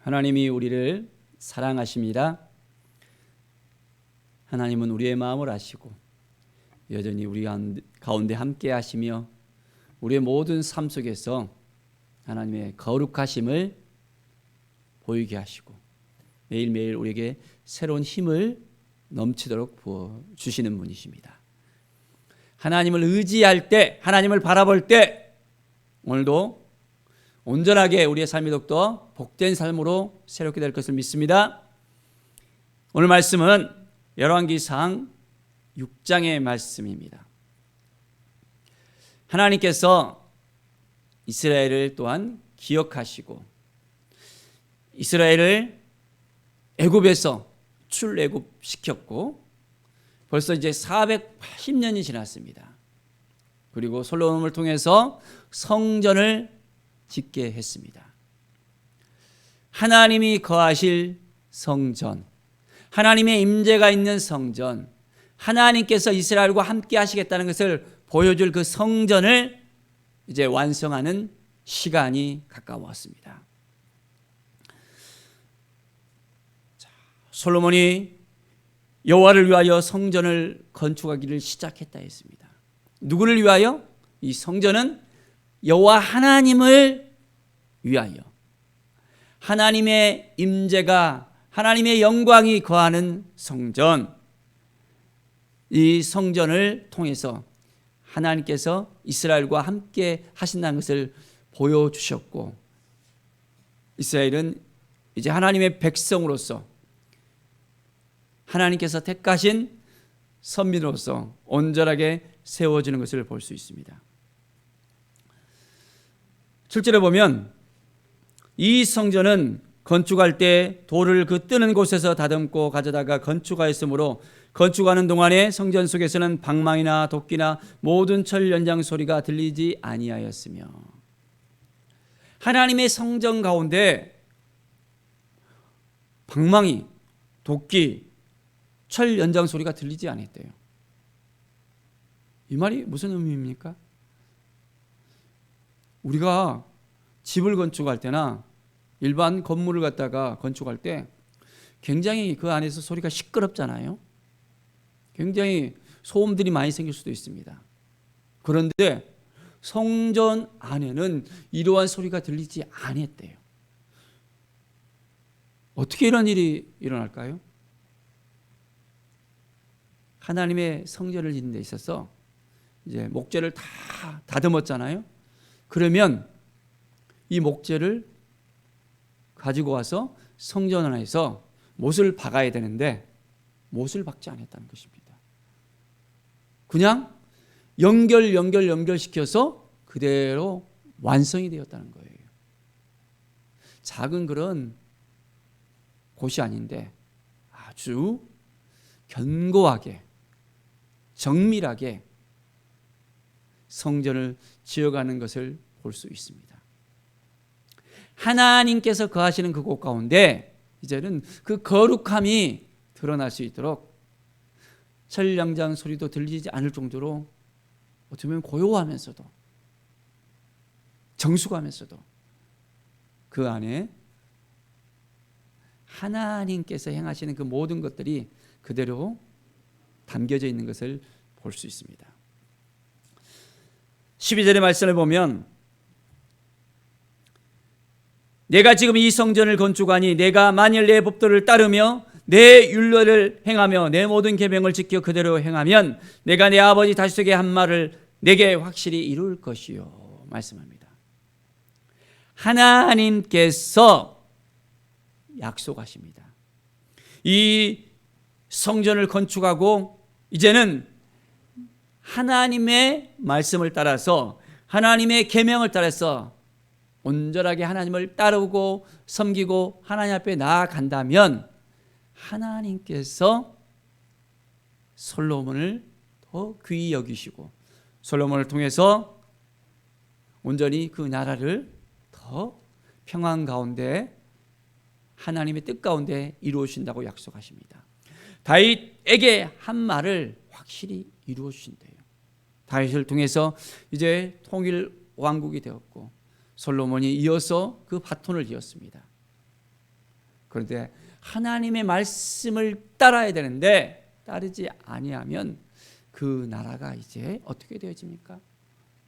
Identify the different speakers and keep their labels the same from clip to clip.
Speaker 1: 하나님이 우리를 사랑하십니다. 하나님은 우리의 마음을 아시고 여전히 우리 가운데 함께 하시며 우리의 모든 삶 속에서 하나님의 거룩하심을 보이게 하시고 매일매일 우리에게 새로운 힘을 넘치도록 부어주시는 분이십니다. 하나님을 의지할 때, 하나님을 바라볼 때 오늘도 온전하게 우리의 삶이 더욱더 복된 삶으로 새롭게 될 것을 믿습니다. 오늘 말씀은 열왕기상 6장의 말씀입니다. 하나님께서 이스라엘을 또한 기억하시고 이스라엘을 애굽에서 출애굽시켰고 벌써 이제 480년이 지났습니다. 그리고 솔로몬을 통해서 성전을 짓게 했습니다. 하나님이 거하실 성전, 하나님의 임재가 있는 성전, 하나님께서 이스라엘과 함께 하시겠다는 것을 보여줄 그 성전을 이제 완성하는 시간이 가까웠습니다. 솔로몬이 여호와를 위하여 성전을 건축하기를 시작했다 했습니다. 누구를 위하여? 이 성전은 여호와 하나님을 위하여, 하나님의 임재가, 하나님의 영광이 거하는 성전, 이 성전을 통해서 하나님께서 이스라엘과 함께 하신다는 것을 보여주셨고 이스라엘은 이제 하나님의 백성으로서 하나님께서 택하신 선민으로서 온전하게 세워지는 것을 볼 수 있습니다. 7절에 보면 이 성전은 건축할 때 돌을 그 뜨는 곳에서 다듬고 가져다가 건축하였으므로 건축하는 동안에 성전 속에서는 방망이나 도끼나 모든 철 연장 소리가 들리지 아니하였으며 하나님의 성전 가운데 방망이, 도끼, 철 연장 소리가 들리지 않았대요. 이 말이 무슨 의미입니까? 우리가 집을 건축할 때나 일반 건물을 갖다가 건축할 때 굉장히 그 안에서 소리가 시끄럽잖아요. 굉장히 소음들이 많이 생길 수도 있습니다. 그런데 성전 안에는 이러한 소리가 들리지 않았대요. 어떻게 이런 일이 일어날까요? 하나님의 성전을 짓는 데 있어서 이제 목재를 다 다듬었잖아요. 그러면 이 목재를 가지고 와서 성전 안에서 못을 박아야 되는데 못을 박지 않았다는 것입니다. 그냥 연결시켜서 그대로 완성이 되었다는 거예요. 작은 그런 곳이 아닌데 아주 견고하게 정밀하게 성전을 지어가는 것을 볼 수 있습니다. 하나님께서 거하시는 그곳 가운데 이제는 그 거룩함이 드러날 수 있도록 철량장 소리도 들리지 않을 정도로 어떻게 보면 고요하면서도 정숙하면서도 그 안에 하나님께서 행하시는 그 모든 것들이 그대로 담겨져 있는 것을 볼 수 있습니다. 12절의 말씀을 보면 내가 지금 이 성전을 건축하니 내가 만일 내 법도를 따르며 내 율례를 행하며 내 모든 계명을 지켜 그대로 행하면 내가 내 아버지 다윗에게 한 말을 내게 확실히 이룰 것이요 말씀합니다. 하나님께서 약속하십니다. 이 성전을 건축하고 이제는 하나님의 말씀을 따라서 하나님의 계명을 따라서 온전하게 하나님을 따르고 섬기고 하나님 앞에 나아간다면 하나님께서 솔로몬을 더 귀히 여기시고 솔로몬을 통해서 온전히 그 나라를 더 평안 가운데 하나님의 뜻 가운데 이루어주신다고 약속하십니다. 다윗에게 한 말을 확실히 이루어 주신대요. 다윗을 통해서 이제 통일 왕국이 되었고 솔로몬이 이어서 그 바톤을 이었습니다. 그런데 하나님의 말씀을 따라야 되는데 따르지 아니하면 그 나라가 이제 어떻게 되어집니까?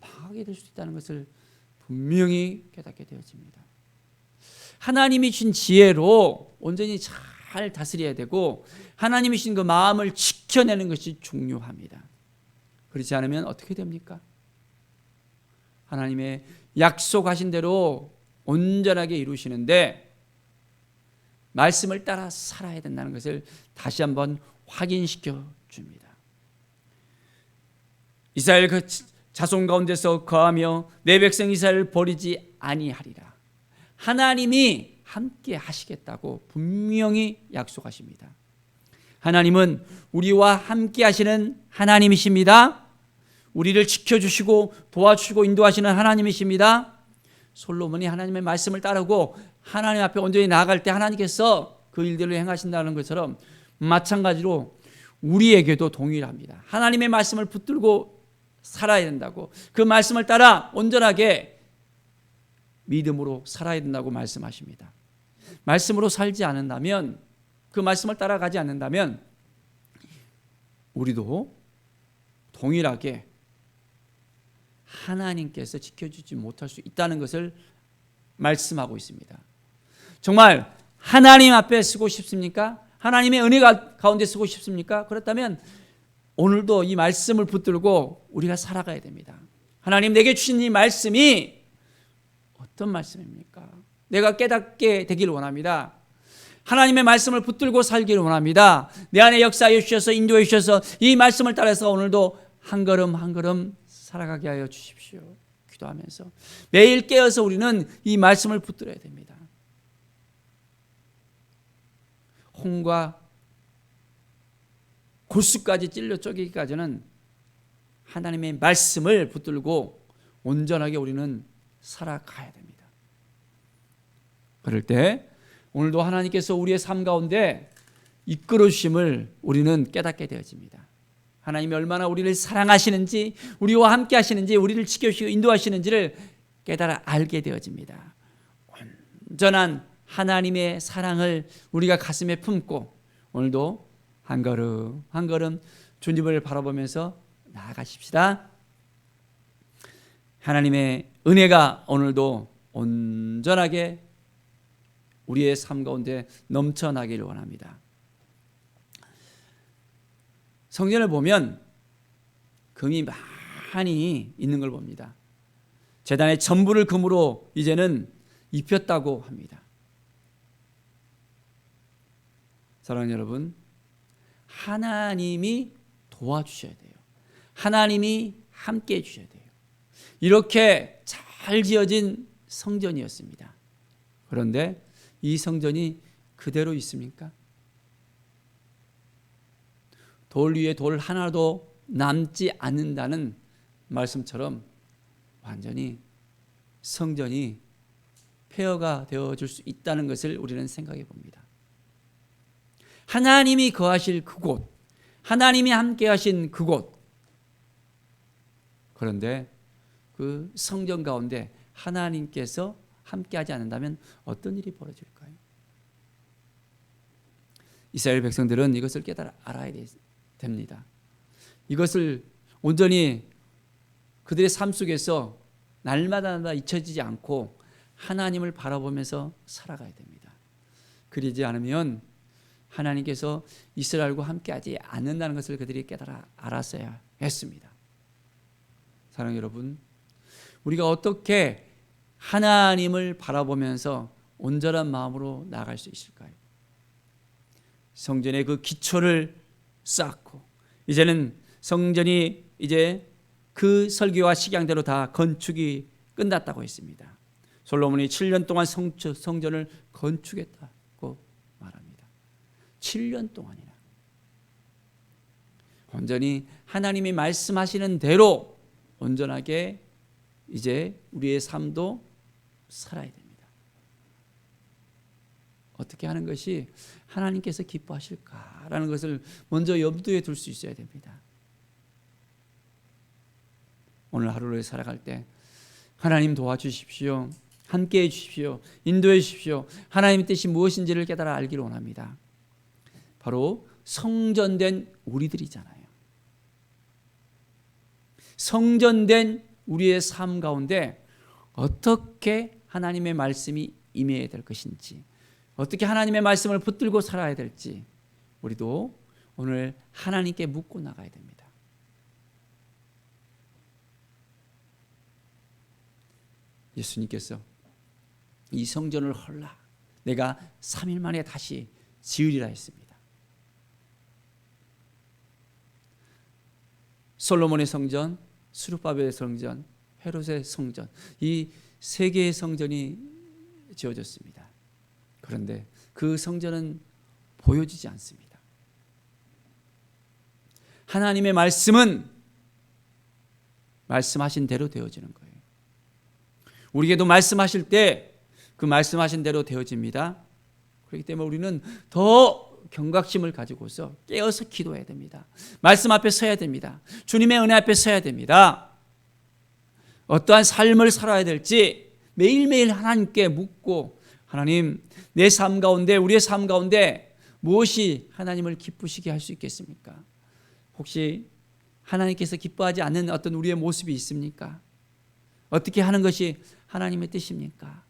Speaker 1: 망하게 될 수 있다는 것을 분명히 깨닫게 되어집니다. 하나님이 주신 지혜로 온전히 잘 다스려야 되고 하나님이 주신 그 마음을 지켜내는 것이 중요합니다. 그렇지 않으면 어떻게 됩니까? 하나님의 약속하신 대로 온전하게 이루시는데 말씀을 따라 살아야 된다는 것을 다시 한번 확인시켜 줍니다. 이스라엘 그 자손 가운데서 거하며 내 백성 이스라엘을 버리지 아니하리라. 하나님이 함께 하시겠다고 분명히 약속하십니다. 하나님은 우리와 함께 하시는 하나님이십니다. 우리를 지켜주시고 도와주시고 인도하시는 하나님이십니다. 솔로몬이 하나님의 말씀을 따르고 하나님 앞에 온전히 나아갈 때 하나님께서 그 일들을 행하신다는 것처럼 마찬가지로 우리에게도 동일합니다. 하나님의 말씀을 붙들고 살아야 된다고, 그 말씀을 따라 온전하게 믿음으로 살아야 된다고 말씀하십니다. 말씀으로 살지 않는다면, 그 말씀을 따라가지 않는다면 우리도 동일하게 하나님께서 지켜주지 못할 수 있다는 것을 말씀하고 있습니다. 정말 하나님 앞에 서고 싶습니까? 하나님의 은혜 가운데 서고 싶습니까? 그렇다면 오늘도 이 말씀을 붙들고 우리가 살아가야 됩니다. 하나님 내게 주신 이 말씀이 어떤 말씀입니까? 내가 깨닫게 되기를 원합니다. 하나님의 말씀을 붙들고 살기를 원합니다. 내 안에 역사해 주셔서 인도해 주셔서 이 말씀을 따라서 오늘도 한 걸음 한 걸음 살아가게 하여 주십시오. 기도하면서 매일 깨어서 우리는 이 말씀을 붙들어야 됩니다. 홍과 골수까지 찔려 쪼개기까지는 하나님의 말씀을 붙들고 온전하게 우리는 살아가야 됩니다. 그럴 때 오늘도 하나님께서 우리의 삶 가운데 이끌어 주심을 우리는 깨닫게 되어집니다. 하나님이 얼마나 우리를 사랑하시는지, 우리와 함께 하시는지, 우리를 지켜주시고 인도하시는지를 깨달아 알게 되어집니다. 온전한 하나님의 사랑을 우리가 가슴에 품고 오늘도 한 걸음 한 걸음 주님을 바라보면서 나아가십시다. 하나님의 은혜가 오늘도 온전하게 우리의 삶 가운데 넘쳐나기를 원합니다. 성전을 보면 금이 많이 있는 걸 봅니다. 제단의 전부를 금으로 이제는 입혔다고 합니다. 사랑하는 여러분, 하나님이 도와주셔야 돼요. 하나님이 함께 해주셔야 돼요. 이렇게 잘 지어진 성전이었습니다. 그런데 이 성전이 그대로 있습니까? 돌 위에 돌 하나도 남지 않는다는 말씀처럼 완전히 성전이 폐허가 되어질 수 있다는 것을 우리는 생각해 봅니다. 하나님이 거하실 그곳, 하나님이 함께 하신 그곳, 그런데 그 성전 가운데 하나님께서 함께하지 않는다면 어떤 일이 벌어질까요? 이스라엘 백성들은 이것을 깨달아 알아야 됩니다. 이것을 온전히 그들의 삶 속에서 날마다 잊혀지지 않고 하나님을 바라보면서 살아가야 됩니다. 그러지 않으면 하나님께서 이스라엘과 함께하지 않는다는 것을 그들이 깨달아 알았어야 했습니다. 사랑하는 여러분, 우리가 어떻게 하나님을 바라보면서 온전한 마음으로 나아갈 수 있을까요? 성전의 그 기초를 쌓고 이제는 성전이 이제 그 설계와 식양대로 다 건축이 끝났다고 했습니다. 솔로몬이 7년 동안 성전을 건축했다고 말합니다. 7년 동안이나 온전히 하나님이 말씀하시는 대로 온전하게 이제 우리의 삶도 살아야 됩니다. 어떻게 하는 것이 하나님께서 기뻐하실까라는 것을 먼저 염두에 둘 수 있어야 됩니다. 오늘 하루를 살아갈 때 하나님 도와주십시오. 함께해 주십시오. 인도해 주십시오. 하나님의 뜻이 무엇인지를 깨달아 알기를 원합니다. 바로 성전된 우리들이잖아요. 성전된 우리의 삶 가운데 어떻게 하나님의 말씀이 임해야 될 것인지, 어떻게 하나님의 말씀을 붙들고 살아야 될지 우리도 오늘 하나님께 묻고 나가야 됩니다. 예수님께서 이 성전을 헐라 내가 3일 만에 다시 지으리라 했습니다. 솔로몬의 성전, 스룹바벨의 성전, 헤롯의 성전, 이 세 개의 성전이 지어졌습니다. 그런데 그 성전은 보여지지 않습니다. 하나님의 말씀은 말씀하신 대로 되어지는 거예요. 우리에게도 말씀하실 때 그 말씀하신 대로 되어집니다. 그렇기 때문에 우리는 더 경각심을 가지고서 깨어서 기도해야 됩니다. 말씀 앞에 서야 됩니다. 주님의 은혜 앞에 서야 됩니다. 어떠한 삶을 살아야 될지 매일매일 하나님께 묻고, 하나님, 내 삶 가운데, 우리의 삶 가운데 무엇이 하나님을 기쁘시게 할 수 있겠습니까? 혹시 하나님께서 기뻐하지 않는 어떤 우리의 모습이 있습니까? 어떻게 하는 것이 하나님의 뜻입니까?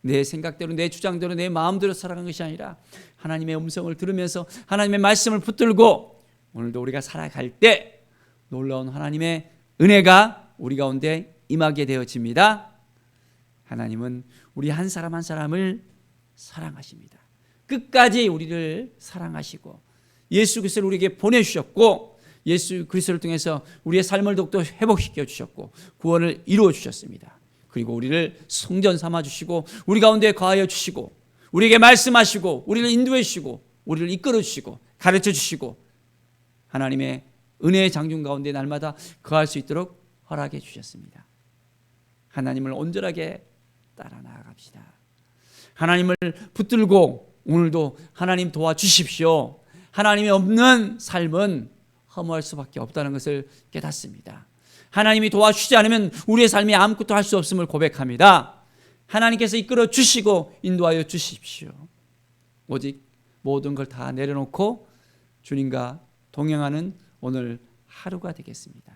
Speaker 1: 내 생각대로, 내 주장대로, 내 마음대로 살아가는 것이 아니라 하나님의 음성을 들으면서 하나님의 말씀을 붙들고 오늘도 우리가 살아갈 때 놀라운 하나님의 은혜가 우리 가운데 임하게 되어집니다. 하나님은 우리 한 사람 한 사람을 사랑하십니다. 끝까지 우리를 사랑하시고 예수 그리스도를 우리에게 보내주셨고, 예수 그리스도를 통해서 우리의 삶을 더욱더 회복시켜 주셨고 구원을 이루어 주셨습니다. 그리고 우리를 성전 삼아 주시고 우리 가운데 거하여 주시고 우리에게 말씀하시고 우리를 인도해 주시고 우리를 이끌어 주시고 가르쳐 주시고 하나님의 은혜의 장중 가운데 날마다 거할 수 있도록 허락해 주셨습니다. 하나님을 온전하게 따라 나아갑시다. 하나님을 붙들고 오늘도 하나님 도와주십시오. 하나님이 없는 삶은 허무할 수밖에 없다는 것을 깨닫습니다. 하나님이 도와주지 않으면 우리의 삶이 아무것도 할 수 없음을 고백합니다. 하나님께서 이끌어 주시고 인도하여 주십시오. 오직 모든 걸 다 내려놓고 주님과 동행하는 오늘 하루가 되겠습니다.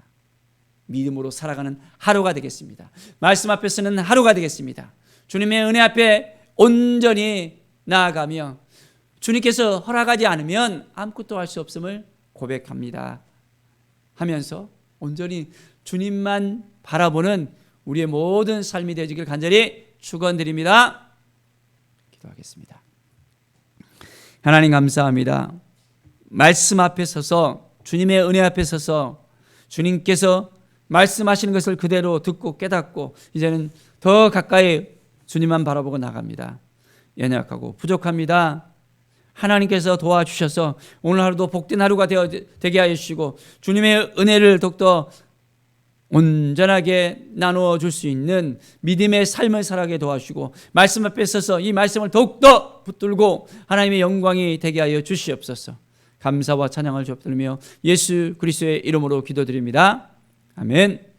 Speaker 1: 믿음으로 살아가는 하루가 되겠습니다. 말씀 앞에 서는 하루가 되겠습니다. 주님의 은혜 앞에 온전히 나아가며 주님께서 허락하지 않으면 아무것도 할 수 없음을 고백합니다 하면서 온전히 주님만 바라보는 우리의 모든 삶이 되어지길 간절히 축원드립니다. 기도하겠습니다. 하나님 감사합니다. 말씀 앞에 서서, 주님의 은혜 앞에 서서 주님께서 말씀하시는 것을 그대로 듣고 깨닫고 이제는 더 가까이 주님만 바라보고 나갑니다. 연약하고 부족합니다. 하나님께서 도와주셔서 오늘 하루도 복된 하루가 되게 하여 주시고 주님의 은혜를 더욱더 온전하게 나누어 줄 수 있는 믿음의 삶을 살아가게 도와주시고 말씀 앞에 서서 이 말씀을 더욱더 붙들고 하나님의 영광이 되게 하여 주시옵소서. 감사와 찬양을 주옵들며 예수 그리스도의 이름으로 기도드립니다. 아멘.